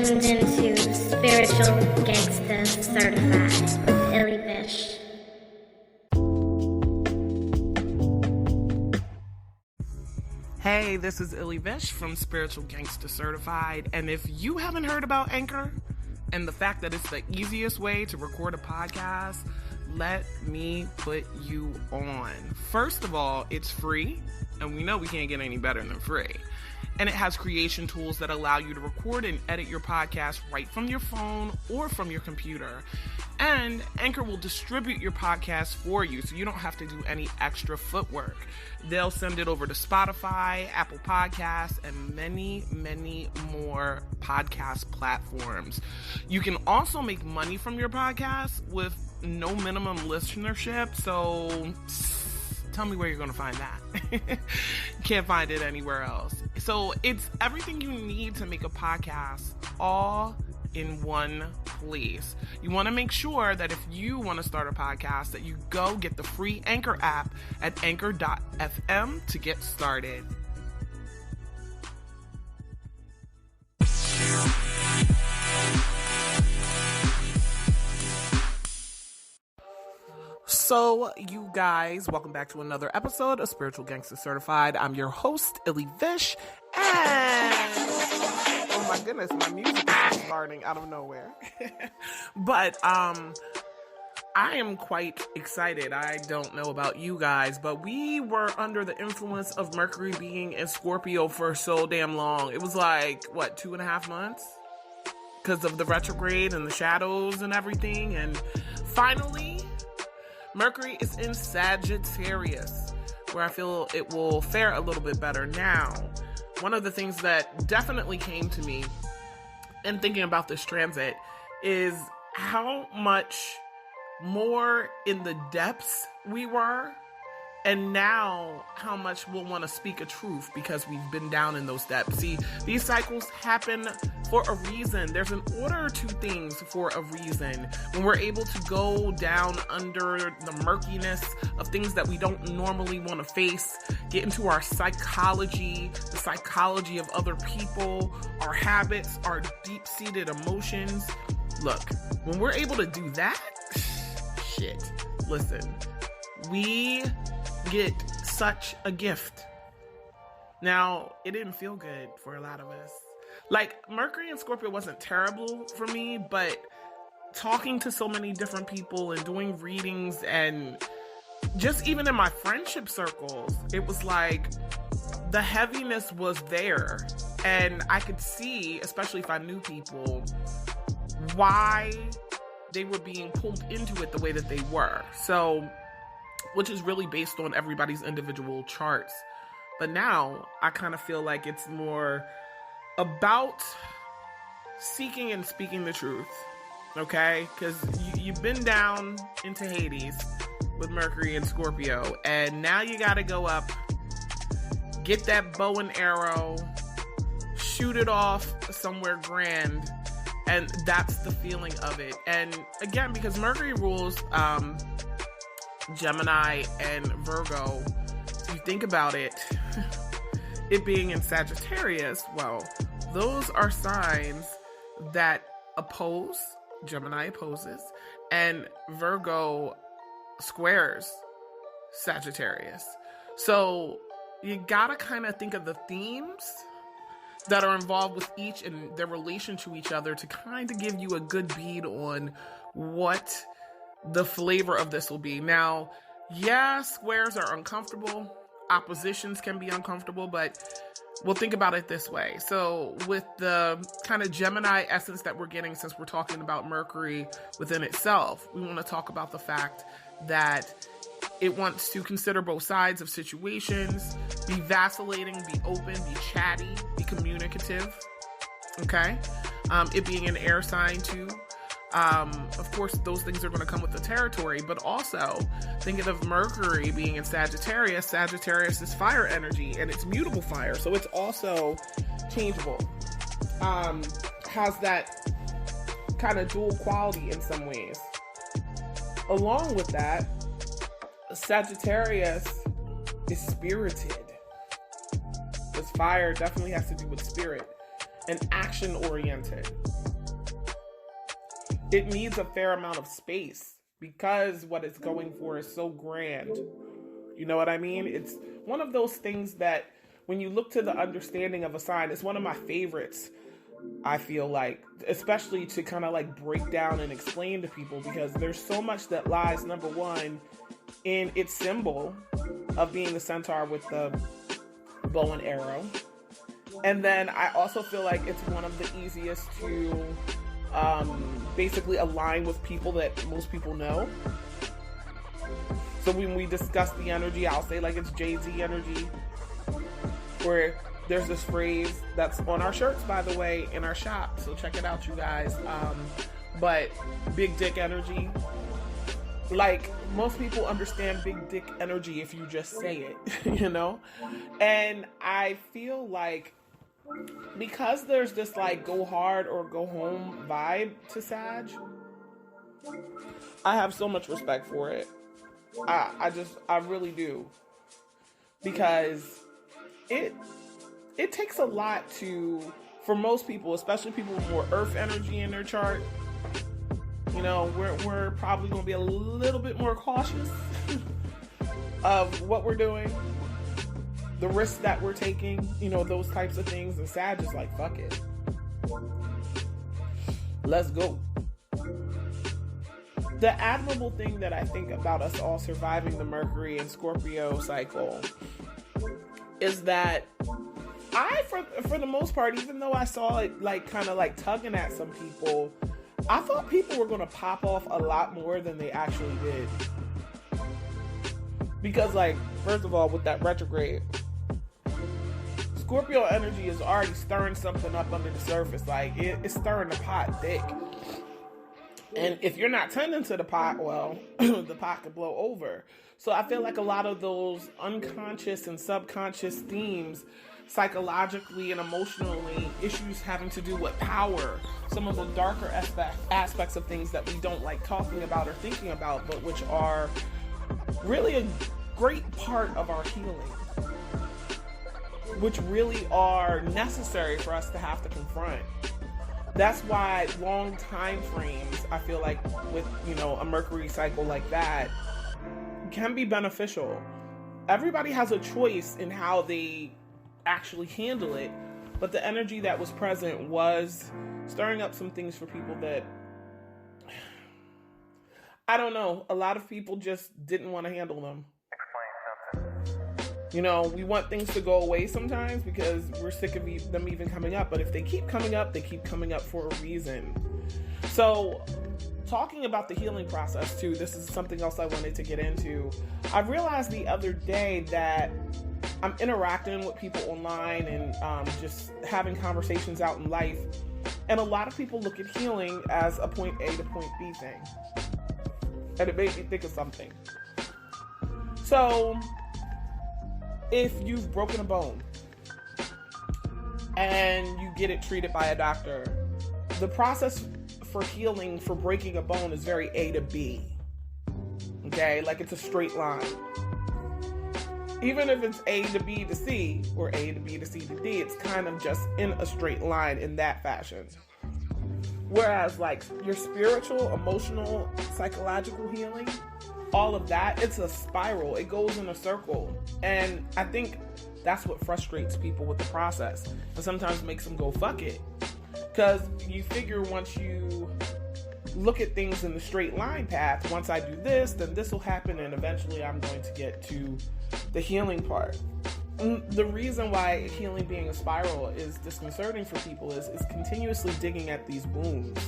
tuned into Spiritual Gangsta Certified with Illy Vish. Hey, this is Illy Vish from Spiritual Gangsta Certified, and if you haven't heard about Anchor and the fact that it's the easiest way to record a podcast, let me put you on. First of all, it's free, and we know we can't get any better than free. And it has creation tools that allow you to record and edit your podcast right from your phone or from your computer. And Anchor will distribute your podcast for you, so you don't have to do any extra footwork. They'll send it over to Spotify, Apple Podcasts, and many, many more podcast platforms. You can also make money from your podcast with no minimum listenership, so tell me where you're going to find that. Can't find it anywhere else. So it's everything you need to make a podcast all in one place. You want to make sure that if you want to start a podcast, that you go get the free Anchor app at anchor.fm to get started. So, you guys, welcome back to another episode of Spiritual Gangsta Certified. I'm your host, Illy Vish, and oh my goodness, my music is starting out of nowhere. But I am quite excited. I don't know about you guys, but we were under the influence of Mercury being in Scorpio for so damn long. It was like, 2.5 months? Because of the retrograde and the shadows and everything. And finally, Mercury is in Sagittarius, where I feel it will fare a little bit better. Now, one of the things that definitely came to me in thinking about this transit is how much more in the depths we were, and now how much we'll want to speak a truth because we've been down in those depths. See, these cycles happen for a reason. There's an order to things for a reason. When we're able to go down under the murkiness of things that we don't normally want to face, get into our psychology, the psychology of other people, our habits, our deep-seated emotions. Look, when we're able to do that, shit, listen, we get such a gift. Now, it didn't feel good for a lot of us. Like, Mercury and Scorpio wasn't terrible for me, but talking to so many different people and doing readings and just even in my friendship circles, it was like the heaviness was there. And I could see, especially if I knew people, why they were being pulled into it the way that they were. So, which is really based on everybody's individual charts. But now I kind of feel like it's more about seeking and speaking the truth, okay? Because you've been down into Hades with Mercury and Scorpio, and now you got to go up, get that bow and arrow, shoot it off somewhere grand, and that's the feeling of it. And again, because Mercury rules Gemini and Virgo, if you think about it, it being in Sagittarius, well, those are signs that oppose, Gemini opposes, and Virgo squares Sagittarius. So you gotta kind of think of the themes that are involved with each and their relation to each other to kind of give you a good bead on what the flavor of this will be. Now, yeah, squares are uncomfortable. Oppositions can be uncomfortable, but we'll think about it this way. So with the kind of Gemini essence that we're getting, since we're talking about Mercury within itself, we want to talk about the fact that it wants to consider both sides of situations, be vacillating, be open, be chatty, be communicative. Okay? It being an air sign too. Of course, those things are going to come with the territory, but also thinking of Mercury being in Sagittarius. Sagittarius is fire energy, and it's mutable fire, so it's also changeable. Has that kind of dual quality in some ways. Along with that, Sagittarius is spirited. This fire definitely has to do with spirit. and action oriented. It needs a fair amount of space because what it's going for is so grand. You know what I mean? It's one of those things that when you look to the understanding of a sign, it's one of my favorites, I feel like, especially to kind of like break down and explain to people, because there's so much that lies, number one, in its symbol of being the centaur with the bow and arrow. And then I also feel like it's one of the easiest to basically align with people that most people know. So when we discuss the energy, I'll say like it's Jay-Z energy, where there's this phrase that's on our shirts, by the way, in our shop. So check it out, you guys. But big dick energy. Like, most people understand big dick energy if you just say it, you know? And I feel like because there's this like go hard or go home vibe to Sag, I have so much respect for it. I really do. Because it takes a lot for most people, especially people with more earth energy in their chart. You know, we're probably going to be a little bit more cautious of what we're doing, the risks that we're taking, you know, those types of things. And Sag is like, fuck it. Let's go. The admirable thing that I think about us all surviving the Mercury and Scorpio cycle is that for the most part, even though I saw it like kind of like tugging at some people, I thought people were going to pop off a lot more than they actually did. Because like, first of all, with that retrograde, Scorpio energy is already stirring something up under the surface. Like it's stirring the pot thick. And if you're not tending to the pot, well, the pot could blow over. So I feel like a lot of those unconscious and subconscious themes, psychologically and emotionally, issues having to do with power, some of the darker aspects of things that we don't like talking about or thinking about, but which are really a great part of our healing, which really are necessary for us to have to confront. That's why long time frames, I feel like with, you know, a Mercury cycle like that can be beneficial. Everybody has a choice in how they actually handle it, but the energy that was present was stirring up some things for people that, I don't know, a lot of people just didn't want to handle them. You know, we want things to go away sometimes because we're sick of them even coming up, but if they keep coming up, they keep coming up for a reason. So talking about the healing process too, this is something else I wanted to get into. I realized the other day that I'm interacting with people online and just having conversations out in life, and a lot of people look at healing as a point A to point B thing, and it made me think of something. So if you've broken a bone and you get it treated by a doctor, the process for healing for breaking a bone is very A to B. Okay, like it's a straight line. Even if it's A to B to C or A to B to C to D, it's kind of just in a straight line in that fashion. Whereas like your spiritual, emotional, psychological healing, all of that, it's a spiral. It goes in a circle. And I think that's what frustrates people with the process and sometimes makes them go, fuck it. Because you figure once you look at things in the straight line path, once I do this, then this will happen, and eventually I'm going to get to the healing part. The reason why healing being a spiral is disconcerting for people is continuously digging at these wounds.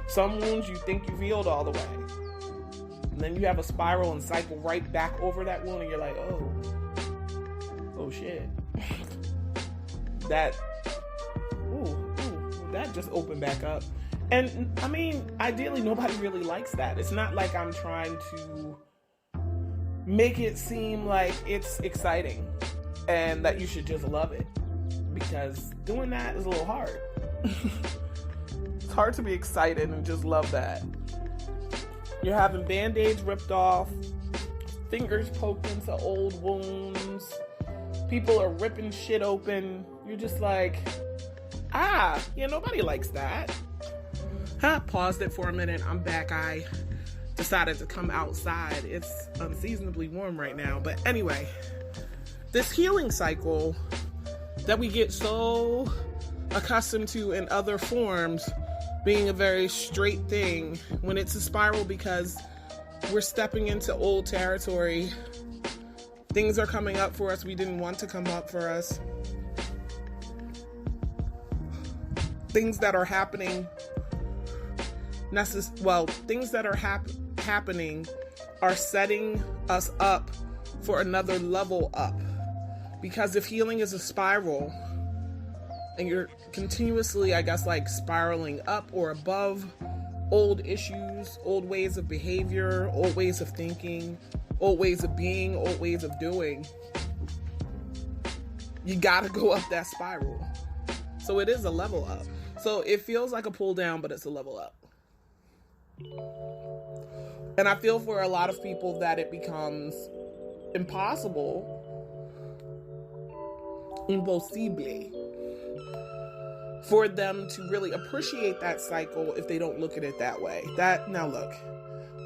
Some wounds you think you've healed all the way. And then you have a spiral and cycle right back over that wound, and you're like, oh shit. That just opened back up. And I mean, ideally, nobody really likes that. It's not like I'm trying to make it seem like it's exciting and that you should just love it, because doing that is a little hard. It's hard to be excited and just love that. You're having band-aids ripped off, fingers poked into old wounds, People are ripping shit open. You're just like, nobody likes that. Paused it for a minute. I'm back. I decided to come outside. It's unseasonably warm right now. But anyway, this healing cycle that we get so accustomed to in other forms being a very straight thing, when it's a spiral because we're stepping into old territory, things are coming up for us we didn't want to come up for us. Things that are happening things that are happening are setting us up for another level up. Because if healing is a spiral and you're continuously, spiraling up or above old issues, old ways of behavior, old ways of thinking, old ways of being, old ways of doing, you gotta go up that spiral. So it is a level up. So it feels like a pull down, but it's a level up. And I feel for a lot of people that it becomes impossible, for them to really appreciate that cycle if they don't look at it that way. Now look,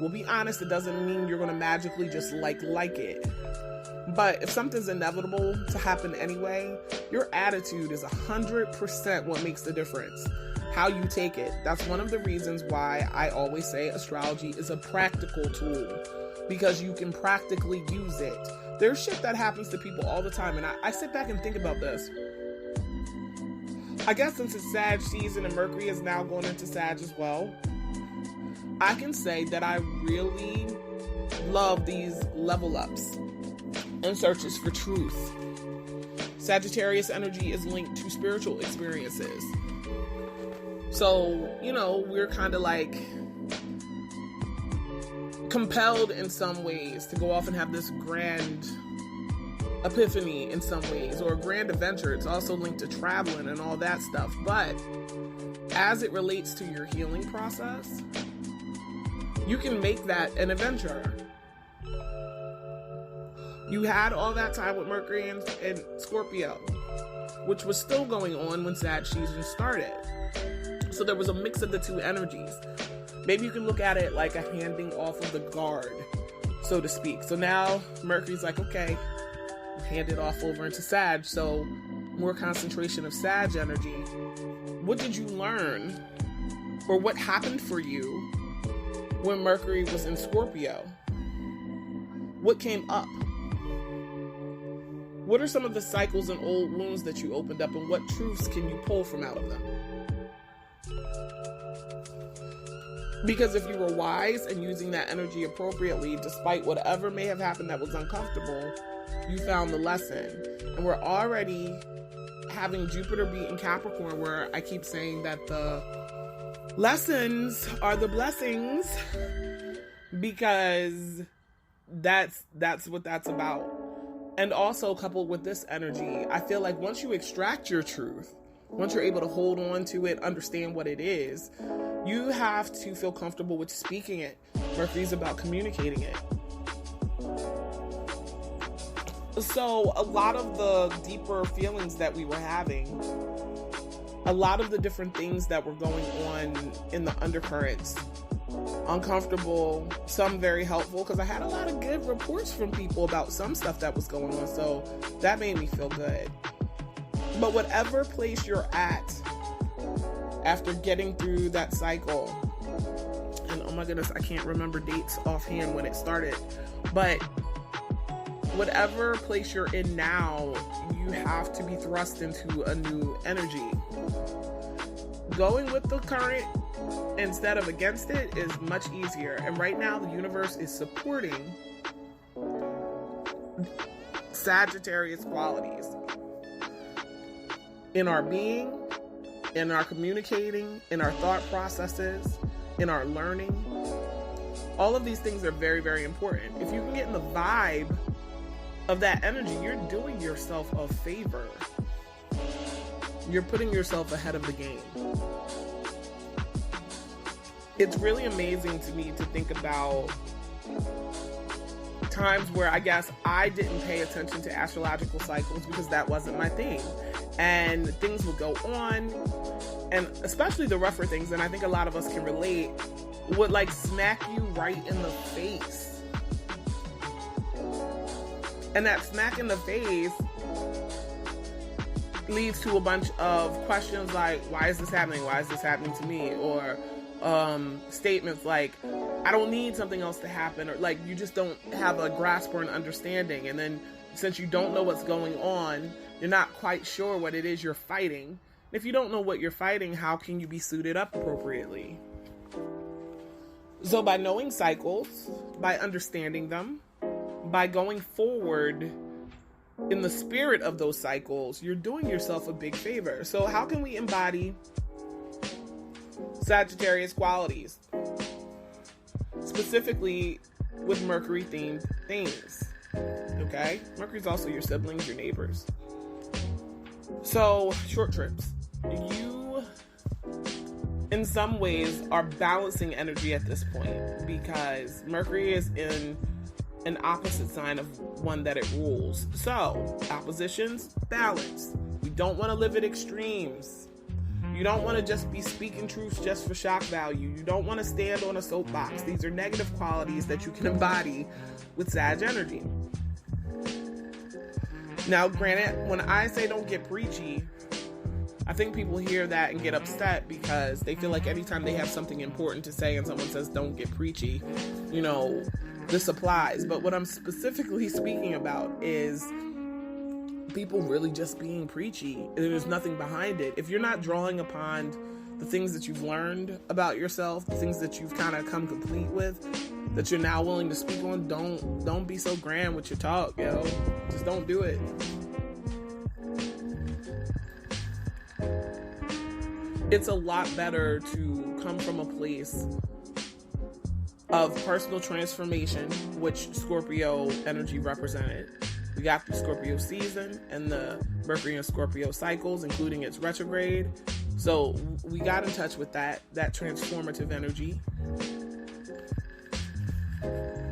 we'll be honest, it doesn't mean you're going to magically just like it. But if something's inevitable to happen anyway, your attitude is 100% what makes the difference. How you take it. That's one of the reasons why I always say astrology is a practical tool, because you can practically use it. There's shit that happens to people all the time, and I sit back and think about this. I guess since it's Sag season and Mercury is now going into Sag as well, I can say that I really love these level ups and searches for truth. Sagittarius energy is linked to spiritual experiences. So, we're kind of like compelled in some ways to go off and have this grand epiphany in some ways, or a grand adventure. It's also linked to traveling and all that stuff. But as it relates to your healing process, you can make that an adventure. You had all that time with Mercury and Scorpio, which was still going on when Sag season started. So there was a mix of the two energies. Maybe you can look at it like a handing off of the guard, so to speak. So now Mercury's like, okay, hand it off over into Sag. So more concentration of Sag energy. What did you learn, or what happened for you when Mercury was in Scorpio? What came up? What are some of the cycles and old wounds that you opened up, and what truths can you pull from out of them? Because if you were wise and using that energy appropriately, despite whatever may have happened that was uncomfortable, you found the lesson. And we're already having Jupiter be in Capricorn, where I keep saying that the lessons are the blessings, because that's what that's about. And also coupled with this energy, I feel like once you extract your truth, once you're able to hold on to it, understand what it is, you have to feel comfortable with speaking it. Mercury's about communicating it. So a lot of the deeper feelings that we were having, a lot of the different things that were going on in the undercurrents, uncomfortable, some very helpful, because I had a lot of good reports from people about some stuff that was going on, so that made me feel good. But whatever place you're at after getting through that cycle, and oh my goodness, I can't remember dates offhand when it started, but whatever place you're in now, you have to be thrust into a new energy. Going with the current instead of against it is much easier. And right now, the universe is supporting Sagittarius qualities in our being, in our communicating, in our thought processes, in our learning. All of these things are very, very important. If you can get in the vibe of that energy, you're doing yourself a favor. You're putting yourself ahead of the game. It's really amazing to me to think about times where I guess I didn't pay attention to astrological cycles because that wasn't my thing. And things would go on, and especially the rougher things, and I think a lot of us can relate, would like smack you right in the face. And that smack in the face leads to a bunch of questions like, why is this happening? Why is this happening to me? Or statements like, I don't need something else to happen, or like you just don't have a grasp or an understanding. And then since you don't know what's going on, you're not quite sure what it is you're fighting. If you don't know what you're fighting, how can you be suited up appropriately? So by knowing cycles, by understanding them, by going forward in the spirit of those cycles, you're doing yourself a big favor. So how can we embody Sagittarius qualities, specifically with Mercury themed things? Okay, Mercury's also your siblings, your neighbors. So short trips, you in some ways are balancing energy at this point, because Mercury is in an opposite sign of one that it rules. So oppositions, balance. We don't want to live at extremes. You don't want to just be speaking truths just for shock value. You don't want to stand on a soapbox. These are negative qualities that you can embody with Sag energy. Now, granted, when I say don't get preachy, I think people hear that and get upset because they feel like anytime they have something important to say and someone says don't get preachy, you know, this applies. But what I'm specifically speaking about is people really just being preachy, and there's nothing behind it. If you're not drawing upon the things that you've learned about yourself, the things that you've kind of come complete with, that you're now willing to speak on, don't be so grand with your talk, yo. Just don't do it. It's a lot better to come from a place of personal transformation, which Scorpio energy represented. We got the Scorpio season and the Mercury and Scorpio cycles, including its retrograde. So we got in touch with that transformative energy.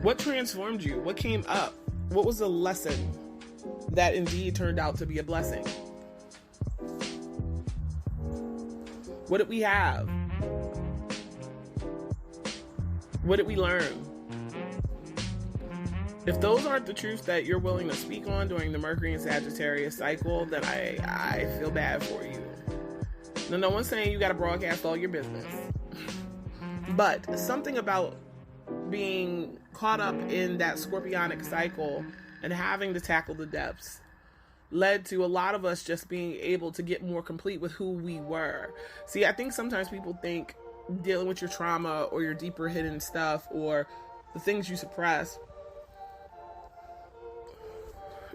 What transformed you? What came up? What was a lesson that indeed turned out to be a blessing? What did we have? What did we learn? If those aren't the truths that you're willing to speak on during the Mercury and Sagittarius cycle, then I feel bad for you. Now, no one's saying you got to broadcast all your business. But something about being caught up in that scorpionic cycle and having to tackle the depths led to a lot of us just being able to get more complete with who we were. See, I think sometimes people think dealing with your trauma or your deeper hidden stuff or the things you suppress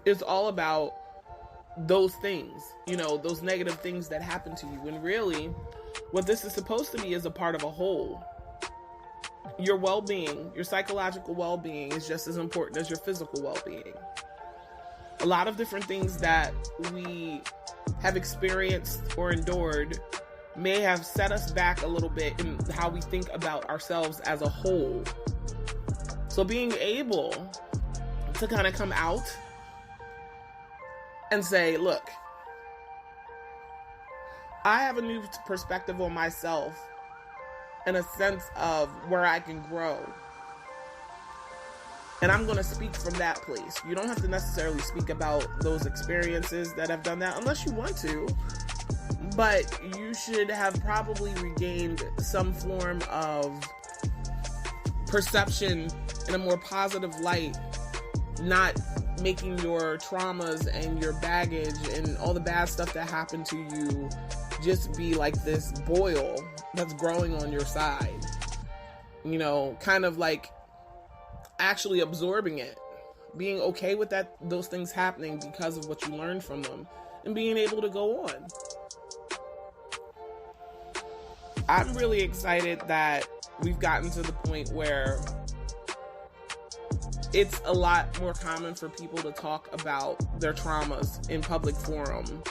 is all about those things, you know, those negative things that happen to you. When really, what this is supposed to be is a part of a whole. Your well-being, your psychological well-being is just as important as your physical well-being. A lot of different things that we have experienced or endured may have set us back a little bit in how we think about ourselves as a whole. So being able to kind of come out and say, look, I have a new perspective on myself and a sense of where I can grow. And I'm going to speak from that place. You don't have to necessarily speak about those experiences that have done that unless you want to. But you should have probably regained some form of perception in a more positive light, not making your traumas and your baggage and all the bad stuff that happened to you just be like this boil that's growing on your side. You know, kind of like actually absorbing it, being okay with those things happening because of what you learned from them, and being able to go on. I'm really excited that we've gotten to the point where it's a lot more common for people to talk about their traumas in public forum,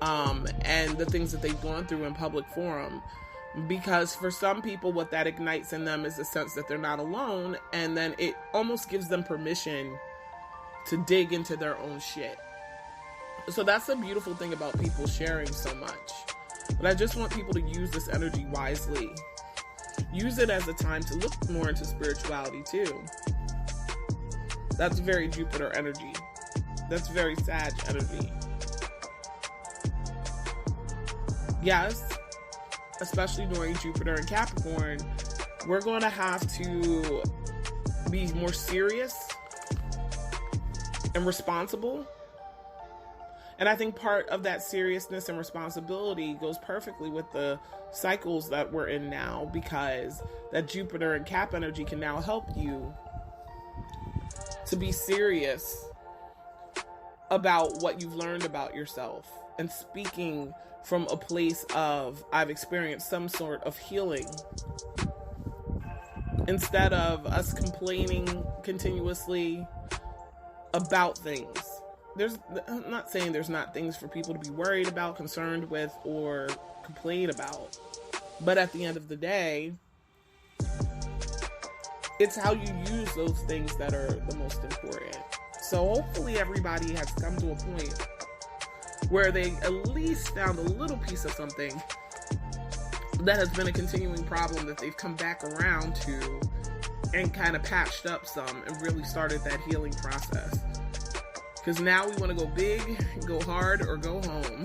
and the things that they've gone through in public forum. Because for some people, what that ignites in them is a sense that they're not alone, and then it almost gives them permission to dig into their own shit. So that's the beautiful thing about people sharing so much. But I just want people to use this energy wisely. Use it as a time to look more into spirituality too. That's very Jupiter energy. That's very Sag energy. Yes, especially during Jupiter and Capricorn, we're going to have to be more serious and responsible. And I think part of that seriousness and responsibility goes perfectly with the cycles that we're in now, because that Jupiter and Cap energy can now help you to be serious about what you've learned about yourself and speaking from a place of, I've experienced some sort of healing, instead of us complaining continuously about things. I'm not saying there's not things for people to be worried about, concerned with, or complain about. But at the end of the day, it's how you use those things that are the most important. So hopefully everybody has come to a point where they at least found a little piece of something that has been a continuing problem that they've come back around to and kind of patched up some and really started that healing process. Because now we want to go big, go hard, or go home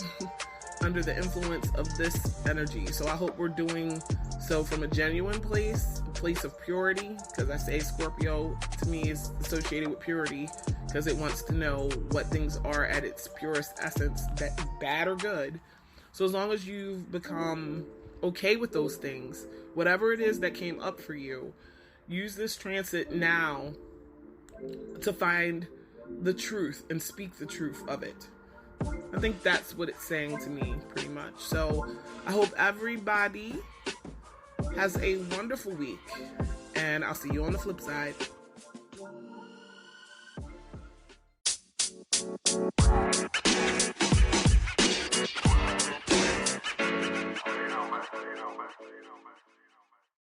under the influence of this energy. So I hope we're doing so from a genuine place of purity, because I say Scorpio to me is associated with purity, because it wants to know what things are at its purest essence, that bad or good. So as long as you've become okay with those things, whatever it is that came up for you, use this transit now to find the truth and speak the truth of it. I think that's what it's saying to me pretty much. So I hope everybody has a wonderful week, and I'll see you on the flip side.